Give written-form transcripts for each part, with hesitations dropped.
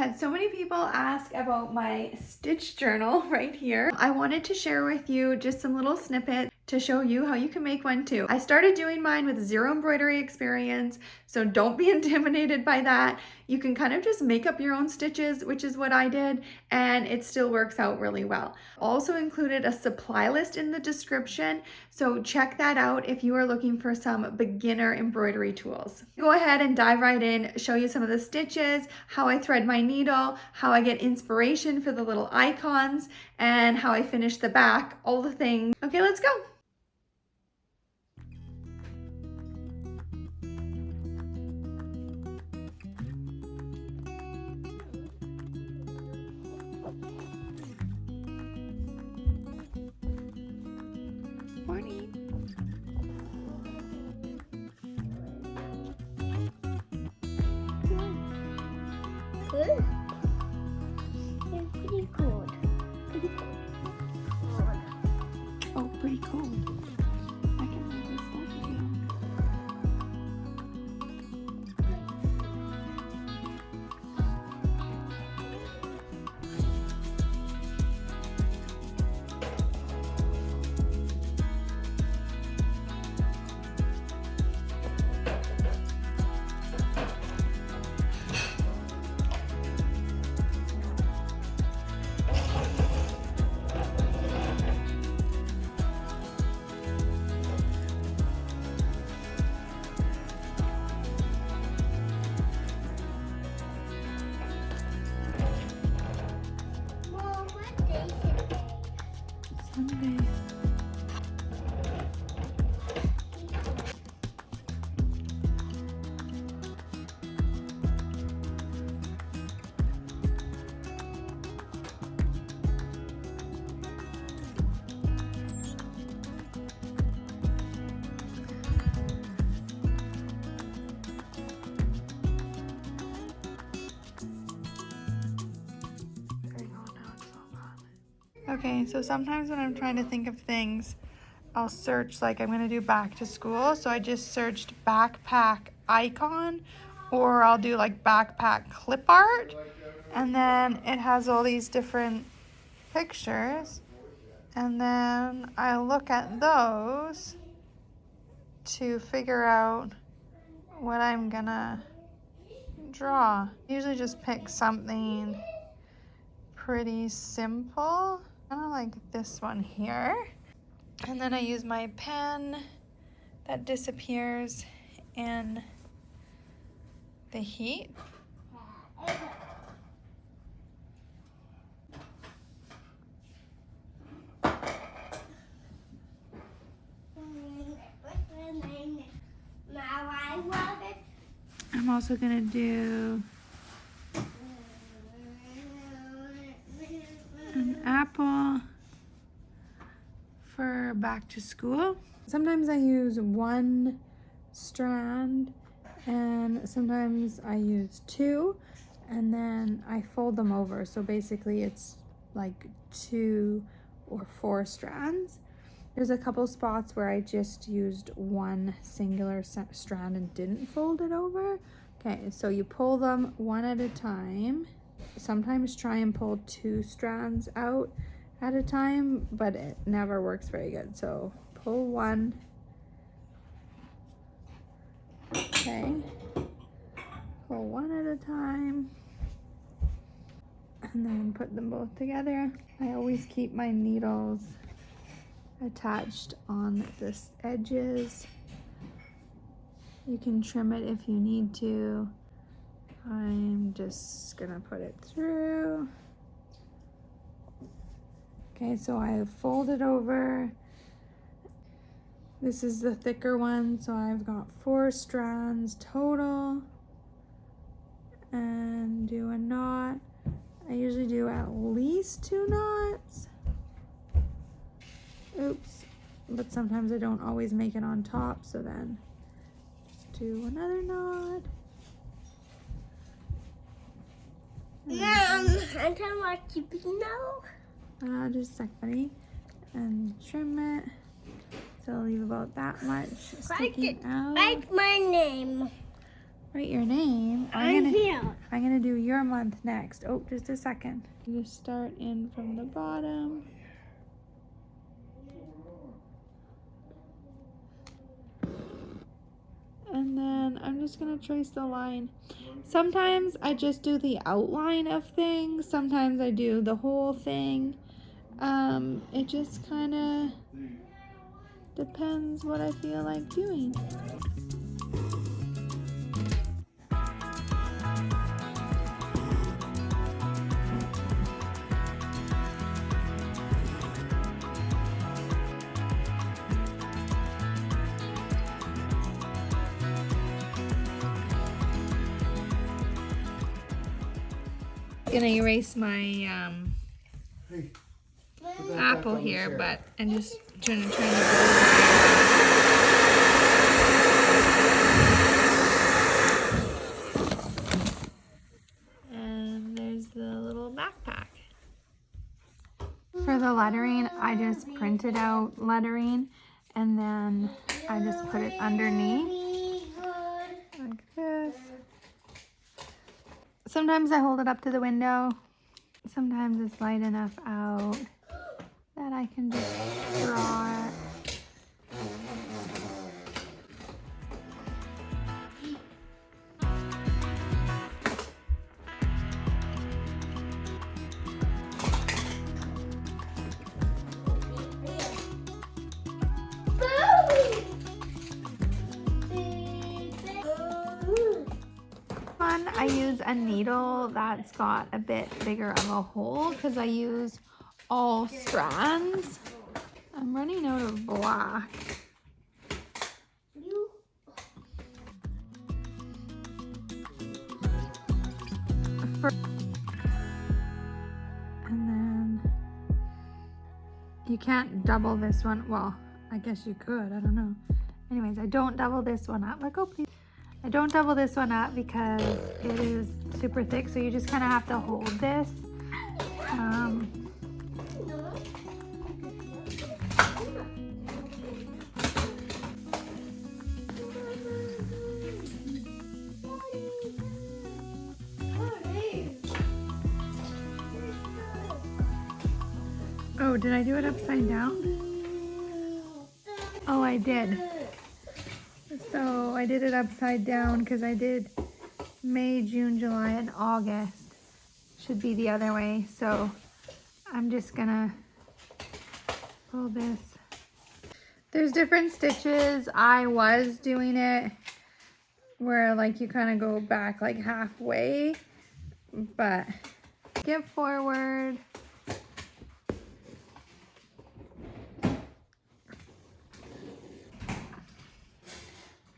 had so many people ask about my stitch journal right here. I wanted to share with you just some little snippets to show you how you can make one too. I started doing mine with zero embroidery experience, so don't be intimidated by that. You can kind of just make up your own stitches, which is what I did, and it still works out really well. Also included a supply list in the description, so check that out if you are looking for some beginner embroidery tools. Go ahead and dive right in, show you some of the stitches, how I thread my needle, how I get inspiration for the little icons, and how I finish the back, all the things. Okay, let's go. Morning. Good. It's pretty cold. Pretty cold. Oh, pretty cold. I can make this stuff again. Mom, what day is it? Sunday. Okay, so sometimes when I'm trying to think of things, I'll search, like I'm gonna do back to school, so I just searched backpack icon, or I'll do like backpack clip art, and then it has all these different pictures, and then I look at those to figure out what I'm gonna draw. I usually just pick something pretty simple, kind of like this one here. And then I use my pen that disappears in the heat. I'm also gonna do an apple for back to school. Sometimes I use one strand and sometimes I use two, and then I fold them over. So basically it's like 2 or 4 strands. There's a couple spots where I just used one singular strand and didn't fold it over. Okay, so you pull them one at a time. Sometimes try and pull 2 strands out at a time, but it never works very good. So pull one. Okay. Pull one at a time. And then put them both together. I always keep my needles attached on the edges. You can trim it if you need to. I'm just gonna put it through. Okay, so I fold it over. This is the thicker one, so I've got 4 strands total. And do a knot. I usually do at least 2 knots. Oops, but sometimes I don't always make it on top, so then just do another knot. Mom, I don't want to be now. Just a sec, buddy. And trim it. So I'll leave about that much sticking out. Write my name. write your name. I'm here. I'm gonna do your month next. Oh, just a second. You just start in from the bottom. And then I'm just gonna trace the line. Sometimes I just do the outline of things. Sometimes I do the whole thing. It just kind of depends what I feel like doing. Gonna erase my apple here, but I'm just trying to go and there's the little backpack. For the lettering, I just printed out lettering and then I just put it underneath like this. Sometimes I hold it up to the window. Sometimes it's light enough out that I can just draw it. I use a needle that's got a bit bigger of a hole because I use all strands. I'm running out of black. And then you can't double this one. Well, I guess you could, I don't know. Anyways, I don't double this one up. Let go, please. I don't double this one up because it is super thick, so you just kind of have to hold this. Oh, did I do it upside down? Oh, I did. So I did it upside down because I did May, June, July, and August. Should be the other way. So I'm just gonna pull this. There's different stitches. I was doing it where like you kind of go back like halfway, but skip forward.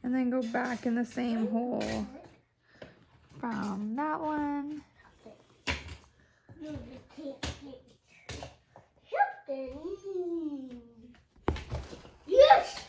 And then go back in the same hole from that one. Yes!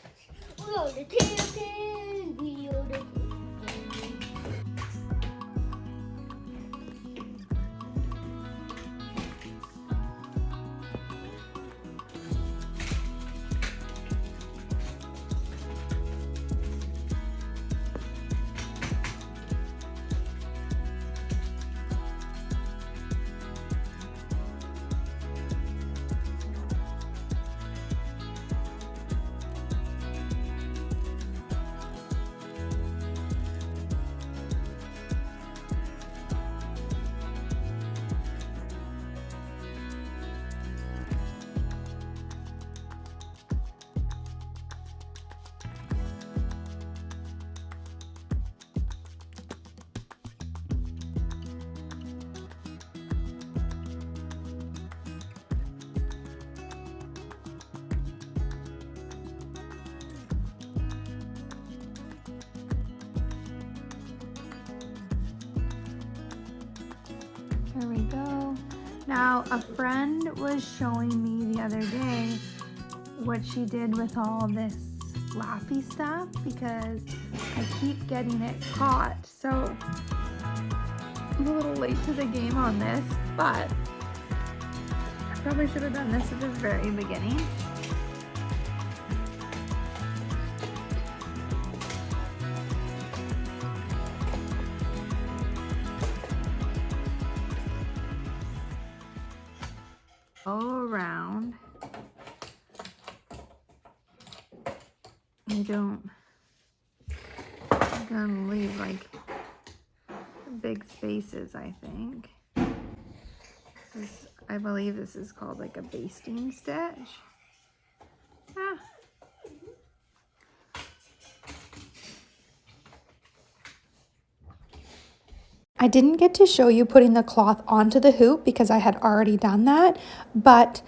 There we go. Now, a friend was showing me the other day what she did with all this lappy stuff because I keep getting it caught. So I'm a little late to the game on this, but I probably should have done this at the very beginning. All around. You don't, you're gonna leave like big spaces, I think. I believe this is called like a basting stitch. Ah. I didn't get to show you putting the cloth onto the hoop because I had already done that, but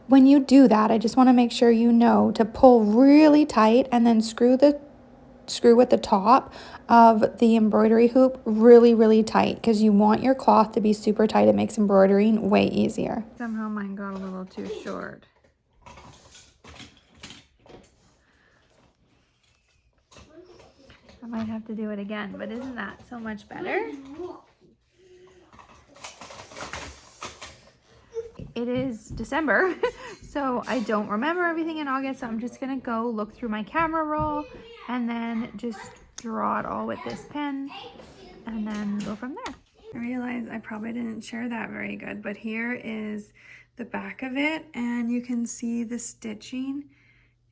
when you do that, I just want to make sure you know to pull really tight and then screw at the top of the embroidery hoop really tight because you want your cloth to be super tight. It makes embroidering way easier. Somehow mine got a little too short. I might have to do it again, but isn't that so much better? It is December, so I don't remember everything in August, so I'm just gonna go look through my camera roll and then just draw it all with this pen and then go from there. I realize I probably didn't share that very good, but here is the back of it, and you can see the stitching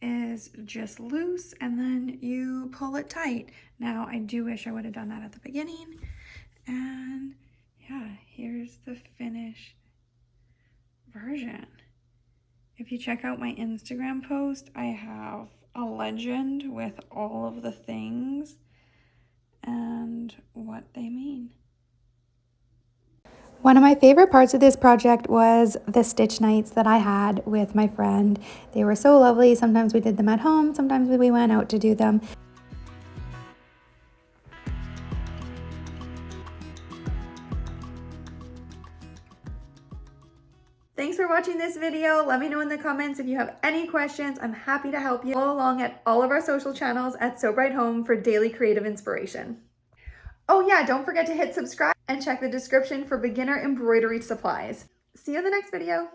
is just loose and then you pull it tight. Now I do wish I would have done that at the beginning, and yeah, here's the finished version. If you check out my Instagram post, I have a legend with all of the things and what they mean. One of my favorite parts of this project was the stitch nights that I had with my friend. They were so lovely. Sometimes we did them at home, sometimes we went out to do them. Thanks for watching this video. Let me know in the comments if you have any questions. I'm happy to help you. Follow along at all of our social channels at So Bright Home for daily creative inspiration. Oh yeah, don't forget to hit subscribe and check the description for beginner embroidery supplies. See you in the next video.